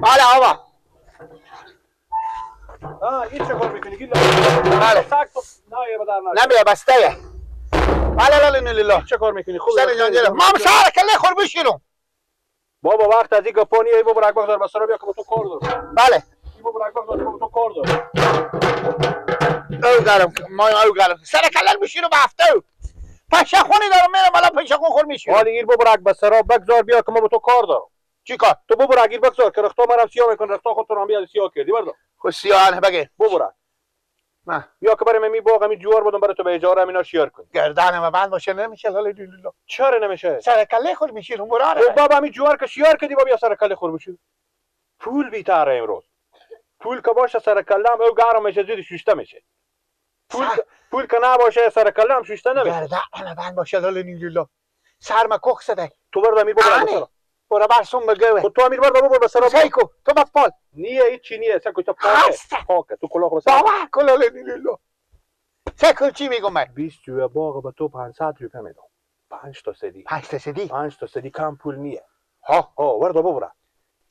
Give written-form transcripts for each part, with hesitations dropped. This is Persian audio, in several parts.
بله آقا. این چه کار میکنی؟ بله. نمیه بسته. بله لاله نیلیلا. چه کار میکنی؟ خوبه. سر جان جلو. ما سر کله خور بشیرم. بابا وقت از این گپانی ای بابا رگبار دار بسرا بیا که با تو کار دارم. بله. ای بابا رگبار دار با تو کار دارم. او گرم ما او گرم. سر کله بشیرم هفته. پشخونی دارم میرم بالا پشخون خور میشیرم. حالی گیر بابا رگ بسرا بگذار بیا که ما با تو کار دارم. چی کار؟ تو بابا رگیر بگذار که رختا مرا سیاه میکن رختا خودت رو هم بیا سیاه کردی بردا. خو سیاه بگه. بابا رگ. نه. بیا که برای می باغ می جوار بودم برای تو به اجاره همینا شیار کن. گردن بند باشه نمیشه لاله نیلیلا. چرا نمیشه؟ سر کله خور میشیرم براره. بابا می جوار که شیار کردی بابا سر کله خور بشی. پول بیتاره امروز. پول که باشه سر کله هم او گرم میشه زیر شوشته میشه. پول که نباشه سر کله هم شوشته نمیشه. گردن بند باشه لاله نیلیلا. سرما کوخ زده. تو بردا امیر بابا بسرا. برو برسون بگوه. خود تو امیر بردا بابا بسرا. سایکو تو بپال. نیه هیچی نیه سکو تو پاکه. تو کلاه بسرا. بابا کلاله نیلیلا. سکو چی میگم من؟ 20 جوه باغ به تو 500 روپیه میدم. 5 تا سدی. 5 تا سدی کم پول نیه. ها بردا بابا.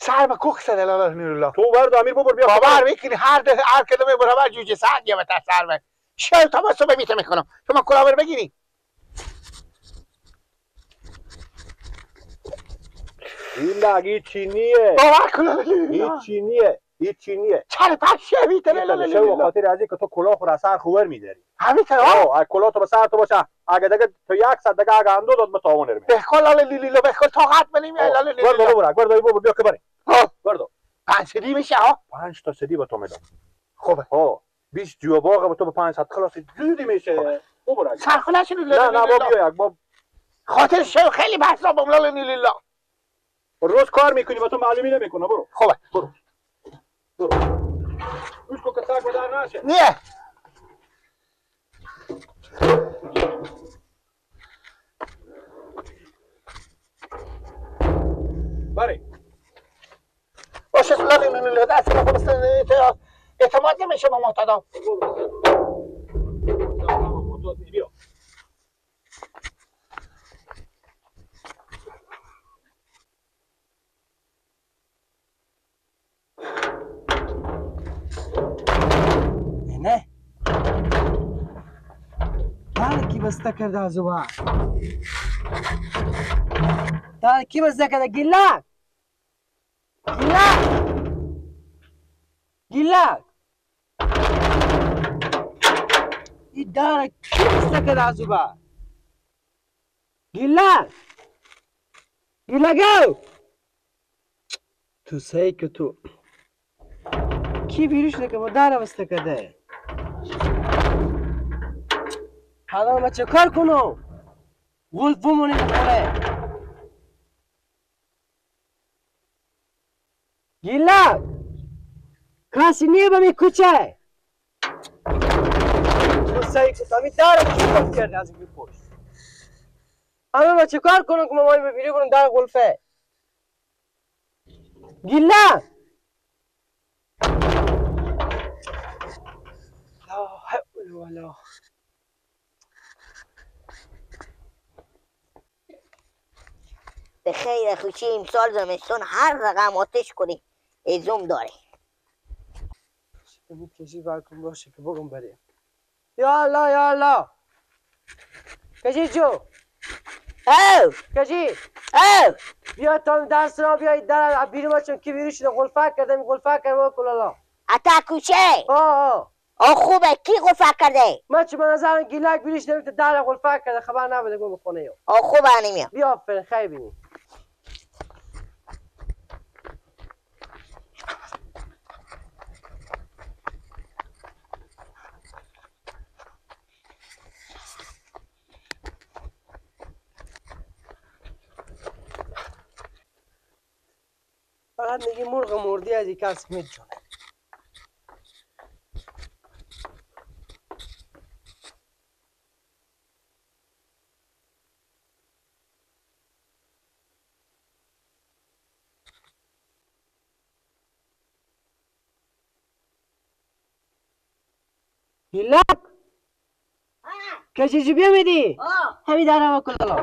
سرما کوخ زده لاله نیلیلا. تو بردا امیر بابا بیا. باور میکنی هر کدوم برابر جوجه ساعت یا بتا سرما. شل تا بسو بمیته میکنم. شما کلاه بگیری. این نگی چی نیه؟ باور کلاله هیچی نیه. چرا پشه میتونه لاله نیلیلا. به خاطر از اینکه تو کلاه خور از سر خوبر میداری. همینطور ها کلاه تو به سر تو باشه. اگه دیگه تو 100 دیگه اگه اندو داد به تاونه نمیاد. بخول لاله نیلیلا بخول طاقت نمیاد لاله نیلیلا. بردا بابا بیا که بریم. بردا 5 سدی میشه ها. 5 تا سدی به تو میدم. خوبه. 20 جو باغ به تو به 500 خلاص زودی میشه. بابا سرخلاش نه بابا بیا یک باب. خاطر شو خیلی بحثا با لاله نیلیلا. روز کار میکنی با تو معلومی نمیکنه برو. خوبه. برو. روز کو که سگ بدر نشه. نیه. بری. باشه لاله نیلیلا دست ما خلاص اعتماد نمیشه با معتادا. بیا. نه کی بسته کرده از او کی بسته کرده گیلاک این داره کی بسته کرده از او گیلاگو تو سعی که تو کی بیرون شده که ما داره بسته کرده حالا ما چه کار کنم غلط بمونه بخوره گیلاک کسی نیه به می کوچه تو سعی که تامی داره کی بسته کرده از این پشت حالا ما چه کار کنم که ما مایی ببینی کنم در غلفه گیلاک لا حول ولا به خیر خوشی امسال زمستون هر رقم آتش کنی ازوم داره این کشی برکن باشه که بگم بریم یا الله کشی جو او بیا تا درس را بیایی در بیرون بچون که بیرون شده غلفه کردم ما کلالا اتا کوچه خوبه کی غلفه کرده من چه به نظرم گیلک بیرون شده تا در غلفه کرده خبر نبوده گم خونه یو خوبه نمیام بیا آفرین خیلی بینی فقط میگی مرغ مردی از یک کس میجونه گیلک کشیجی بیا میدی آه همین در و کلا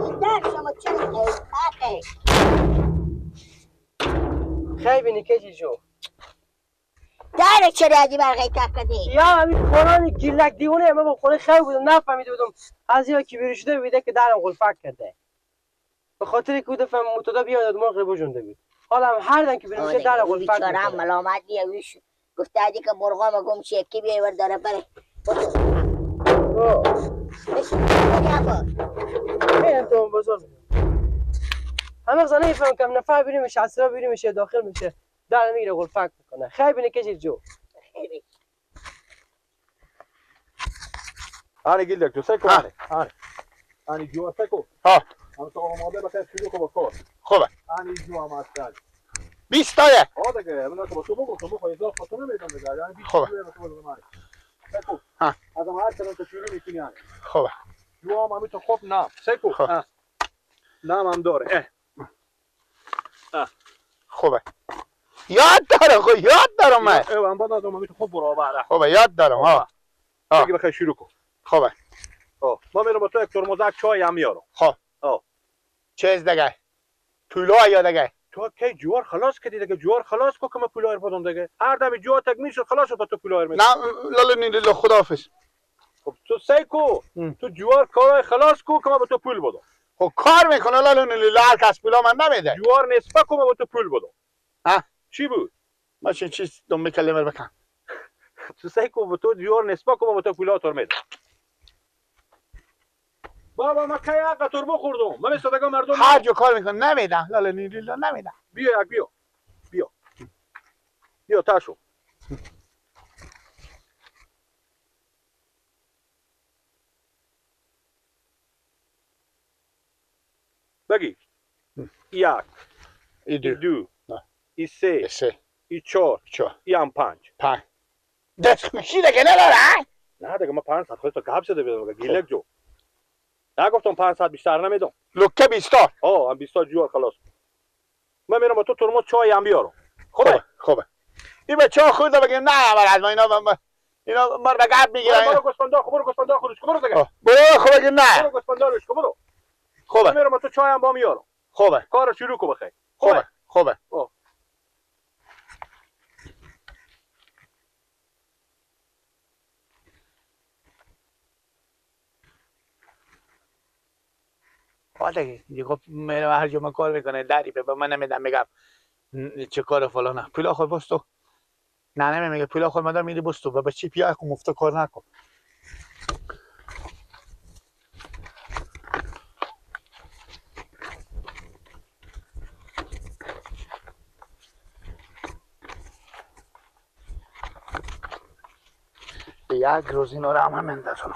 این در شما چرا خیلی خیلی بینی کشیجو در چرا ازی برقی تک کردی یا همین قرآن گیلک دیونه من با خونه خیلی بودم نفهمیده بودم از یا کی بیرو شده بیده که درم قلفک کرده به خاطر که بوده فهم متدا بیاد مرغ رو بجونده بود حالا هم هر دن که بیرو شده در قلفک بیچاره هم کرده ملامت دیویش گفته ادی که مرغام گم شه کی بیاور داره بره میرم تو اون بزرگ همه زنه ایفهم کم نفر بیرو میشه عصرا بیرو میشه داخل میشه در میگیره قلفک میکنه خیلی بینی کشیجو آنی گیلک جو سکو آنی جو سکو ها هم تو آماده بخیر شروع کن با کار خوبه آنی جو هم هستن 20 تایه آه دیگه من تو بگو تو بگو ایزا خاطر نمیدونم دیگه یعنی 20 خوبه. جو تو بگو من سکو ها از ما هر طرف تو شروع میکنی آنی خوبه جو هم تو خوب نام سکو خب. نام هم داره خوبه یاد دارم خب یاد دارم من هم بعد از تو خوب برابر خوبه یاد دارم ها دیگه بخیر شروع کن خوبه ما میرم با تو یک ترمزک چای هم میارم خب چیز دیگه طولو یا دیگه تو کی جوار خلاص کردی دیگه جوار خلاص کو که ما پولایر بدم دیگه هر دم جوار تک میشه خلاص شد تو پولایر میشه نه لالا نیلی خداحافظ خب تو سیکو تو جوار کارای خلاص کو که ما به تو پول بدم خب کار میکنه لالا نیلی هر کس پولا من نمیده جوار نسبت کو ما به تو پول بدم ها چی بود ماشین چیز دنبه کلمه بکن تو سیکو به تو جوار نسبت کو ما به تو پولا تر میدم بابا ما کی حق ترمو خوردم من صدقه مردم هر جو کار میکنه نمیدم لالا نیلی نمیدم بیا بیا تاشو بگی یک ای دو ای سه سه ای چهار ای هم پنج دست خوشی دیگه نداره نه دیگه ما 500 خودتو گپ زده بیدم گیلک جو نگفتم 500 بیشتر نمیدم لکه 20 هم 20 جوار خلاص من میرم با تو ترمز چای هم بیارم خوبه این بچه ها خود بگیم نه برد ما اینا مار به گرد میگیرن برو گسپندار خودش برو دیگه برو خوبه بگیم نه برو گسپندارش برو خوبه من میرم با تو چای هم با میارم خوبه کار شروع کو بخیر خوبه دیگه خب میرم هر جا من کار میکنه دری به من نمیدم میگم چه کار فلانه پولا خود بستو نه نمیگه پولا خود مادر میری بستو و به چی پیا کن مفت کار نکن یک روز اینا رو هم مندازم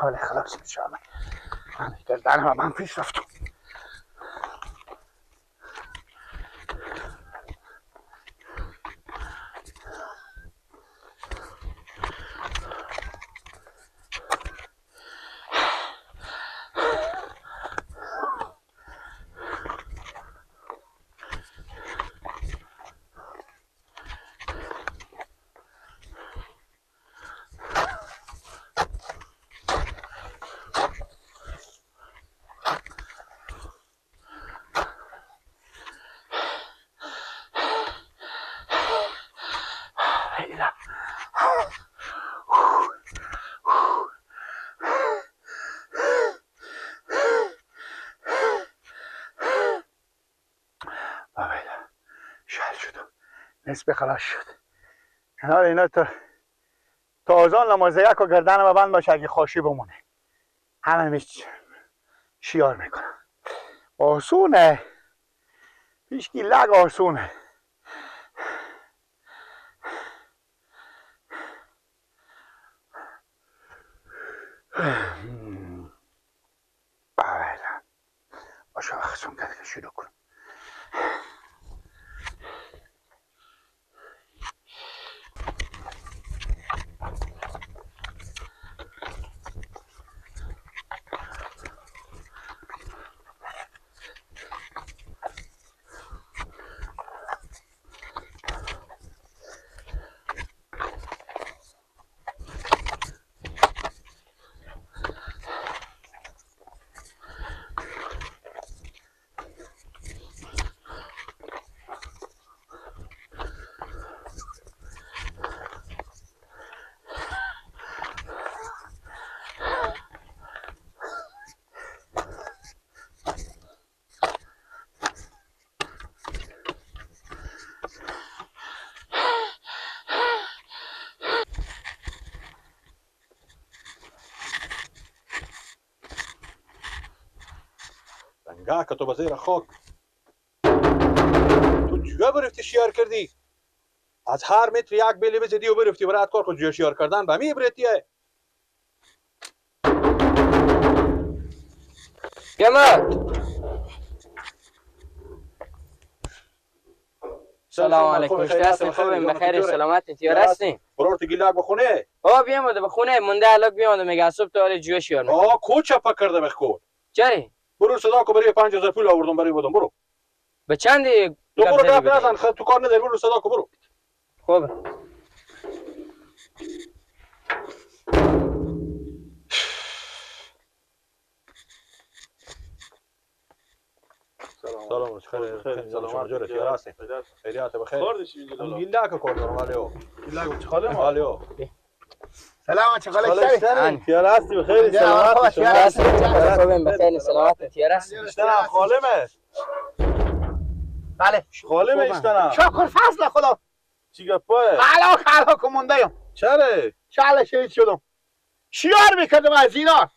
حالا خلاص میشه من گردنم من پیش رفتم نصف خلاص شد حالا اینا تا آزان نماز یک و گردن و بند باشه اگه خوشی بمونه همه میش شیار میکنم آسونه پیشکی لگ آسونه بله باشه وقتشون کرد که شروع کنم. نگاه که تو به زیر خاک تو جوه برفتی شیار کردی از هر متر یک بیلی بزدی و برفتی برای کار خود جوه شیار کردن به می برتیه. بیامد. سلام علیکم. شتاستین خوبیم بخیر سلامت تیار هستین؟ برورت گیلاک بخونه؟ بابا بیامده بخونه مونده الان بیامده میگه صبح تا حال جوه شیار میکنه. آه کوچه پکرده بخور. چری؟ برو صدا کو برای 5000 پول آوردم برای بودم برو. به چندی؟ تو برو گپ نزن خود تو کار نداری برو صدا کو برو. خوبه. سلام خیر سلام جوره تیار هستین؟ خیریات بخیر. گیلاک کار دارم والیو. گیلاک چه خاله ما؟ والیو. سلام چه خاله شدی؟ تیار هستی بخیر سلامت خوبیم بخیر سلامت تیار هستی؟ اشتنا خالمه. بله خالمه اشتنا. شکر فضل خدا. چی گپه؟ خلا کمونده ام. چرا؟ شاله شهید شدم. شیار میکردم از اینا.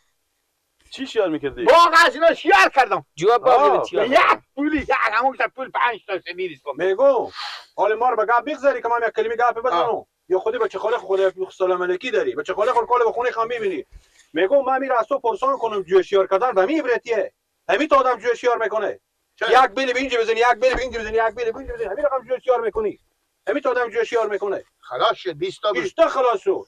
چی شیار میکردی؟ باغ از اینا شیار کردم. جواب باقی به تیار. یک پولی یک همون پول 5 تا سمیریست کن. میگو حال ما رو به گپ بگذاری که من یک کلمه گپ بزنم یا خودی بچه خاله خود سلام علیکی داری بچه خاله خود کال بخونه خام میبینی. میگو من میره از تو پرسان کنم جوه شیار کردن و میبرتیه. همین تو آدم جوه شیار میکنه. یک بیل به اینجا بزنی یک بیل به اینجا بزنی یک بیل به اینجا بزنی همین رقم جوه شیار میکنی. همین تو آدم جوه شیار میکنه. خلاص شد 20 تا 20 تا خلاص شد.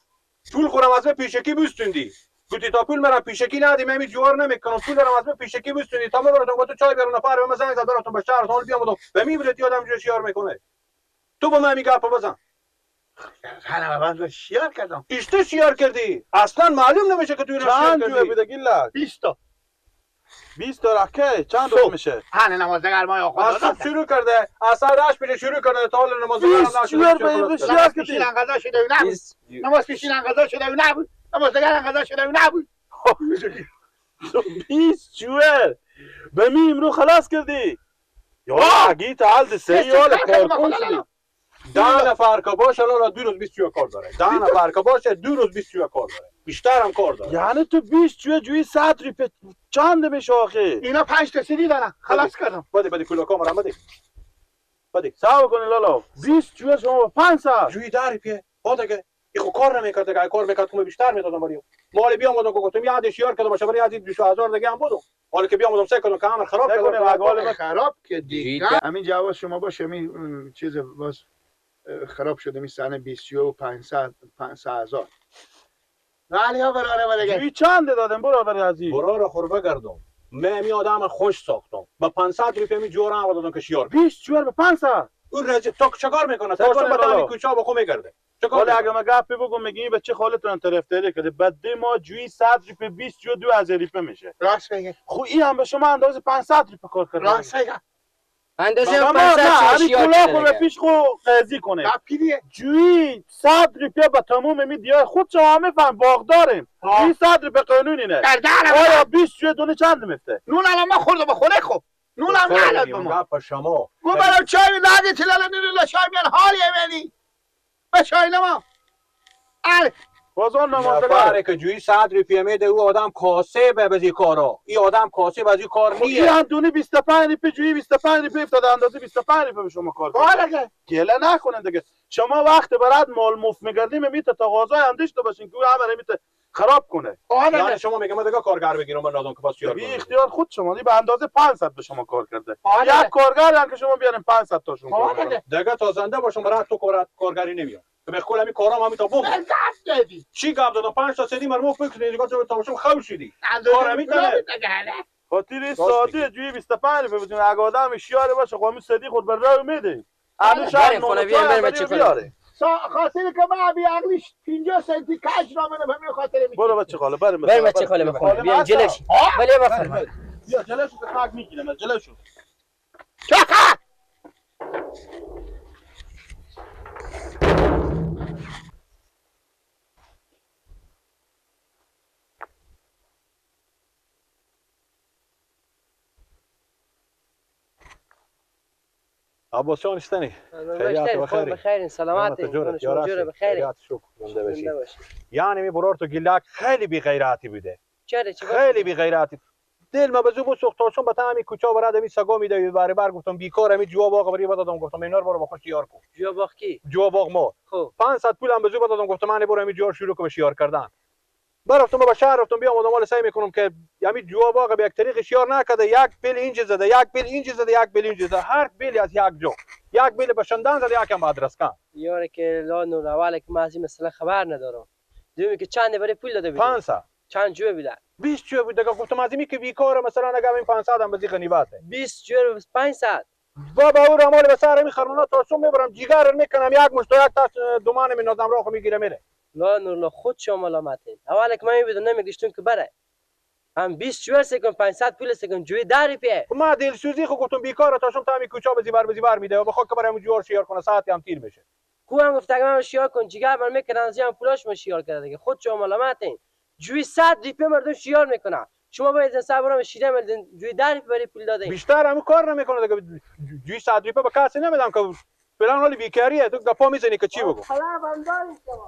پول خورم از پیشکی بستوندی. گویی تا پول مرا پیشکی ندی من جوار نمیکنم پول دارم از پیشکی بستونی تا براتون با تو چای بیارم نفر به مثلا زد براتون به شهر حال بیام و میبرد یادم جو شیار میکنه تو با من میگه بزن انا من شیار کردم ایشته شیار کردی اصلا معلوم نمیشه که تو اینو شیار کردی چند جو گیلا 20 تا 20 تا رکه چند روز میشه هن نمازگر ما خدا اصلا شروع کرده اصلا راش پیش شروع کرده تا حال نمازگر نشد شیار کردی غذا شده و نبود نماز پیشین غذا شده و نبود نمازگر غذا شده و نبود 20 جوه به می امرو خلاص کردی یا گیت حال دسته یا کارکن شدی 10 نفر که باشه الان 2 روز 20 جوه کار داره 10 نفر که باشه 2 روز 20 جوه کار داره بیشتر هم کار داره یعنی تو 20 جوی 100 روپیه چند میشه آخه اینا 5 تا سیدی دارن خلاص کردم بده کلو کامرا بده ساو کنی لالا 20 جوی شما 500 جوی 10 روپیه دیگه ایخو کار نمیکرد که کار میکرد تو بیشتر میدادم بریو مال بیام بودم گفتم یاد شیار کردم باشه برای یاد 2000 دیگه هم بودم حالا که بیام بودم سه کردم کامر خراب کردم حال خراب که دیگه همین جواب شما باشه می چیز باز خراب شده می سنه 20 و 5000 ولی ها براره جوی چند دادم برادر عزیز برا خور بگردم من می آدم خوش ساختم با 500 روپیه می جور هم دادم که شیار 20 جوی به 500 اون رج تو چیکار میکنه تو چه بدانی کوچا بخو میگرده حالا اگه ما گپ بگم میگی بچه خالتون طرفداری کرده بعد ما جوی 100 روپیه 20 جوی 2000 روپیه میشه راست میگه خو این هم به شما اندازه 500 روپیه کار کرده راست میگه اندازه نه 500 شیار کلا خو پیش خو قضیه کنه پیریه جوی 100 روپیه به تمام می دیار خود شما میفهم باغ داریم جوی 100 روپیه قانونی نه آیا 20 جوی دونه چند میفته نون الان ما خوردم بخوره خب نون هم نداد به ما گپ شما گو برام چای لاگه تلالا نیرو چای میان حالی منی به چای نما بازار نمازداره که جوی 100 روپیه میده او آدم کاسه به بزی کارا این آدم کاسه بزی کار نیه این هم دونه 25 روپیه جوی 25 روپیه افتاده اندازه 25 روپیه به شما کار کنه گله نکنین دیگه شما وقت برات مال مفت میگردیم میته تقاضای هم داشته باشین که همه میته خراب کنه. یعنی شما میگه من دیگه کارگر بگیرم من لازم که پس شیار بی کنم. اختیار خود شما به اندازه 500 به شما کار کرده. آره. یک کارگر هم که شما بیارین 500 تاشون کار آره. کنه. دیگه تا زنده باشم برای تو کارگری نمیام. که به خودم همین کارام همین تا بوم. چی گپ دادم 5 تا سدی مرموف بکنید دیگه تو تماشا خوب شدی. کار همین تنه. خاطر ساده جوی 25 روپیه بدون اگه آدم شیاره باشه خب صدیق خود بر راه میده. همین شهر خونه بیاریم چه بیاره. خاطر که من بی عقلیش 50 سنتی کج را منم همین خاطر میگم. برو بچه خاله بریم بچه خاله بخونه بیایم جلوش ولی بخونه بیا جلوشو که خاک میگیرم جلوشو. عباسیان استنی. خیریات و خیری. بخیر سلامت جوره بخیر. یعنی می برار تو گیلک خیلی بی غیرتی بوده. چرا خیلی بی غیرتی. دل ما بزو بو سوختاشون بتا همین کوچا براد می سگا میده بر بر گفتم بیکار همین جواب باغ بری دادم گفتم اینا رو برو بخوش یار کو. جواب باغ کی؟ جواب باغ ما. خب 500 پولم بزو دادم گفتم من برو همین جوار شروع کنم شیار کردن. برفتم به شهر رفتم بیام مال سعی میکنم که همین جواب باغ به یک طریق شیار نکرده یک بیل اینج زده یک بیل اینج زده یک بیل اینج زده هر بیل از یک جو یک بیل بشندان زده یکم آدرس کن یاره که لا نور اول که من از این مسئله خبر ندارم دومی که چند برای پول داده بود 500 چند جو بیدن 20 جو بود دیگه گفتم از این که بیکاره مثلا اگه این 500 هم بزی غنیمته 20 جو 500 بابا او رمال به سر می خرمونا تاسو میبرم جیگر میکنم یک مشت یک تاس دومان می نظام راه میگیره میره لا نور لا خود شما ملامتین اول که من میبودم نمیگشتون که بره هم 20 جو سکن 500 پول سکن جوی داری پیه ما دل سوزی خو گفتم بیکاره تاسو تا می کوچا بزی بر میده و بخواد که برام جوار شیار کنه ساعتی هم تیر میشه کو هم گفت اگه من شیار کن جیگر من میکنن از هم پولاش من شیار کرده دیگه خود شما ملامتین جوی 100 ریپه مردم شیار میکنه شما باید صبرم شیره مردن جوی در برای پول دادین بیشتر هم کار نمیکنه دیگه جوی 100 ریپه به کسی نمیدم که فلان حالی بیکاریه تو گپا میزنی که چی بگو خلا بنداری شما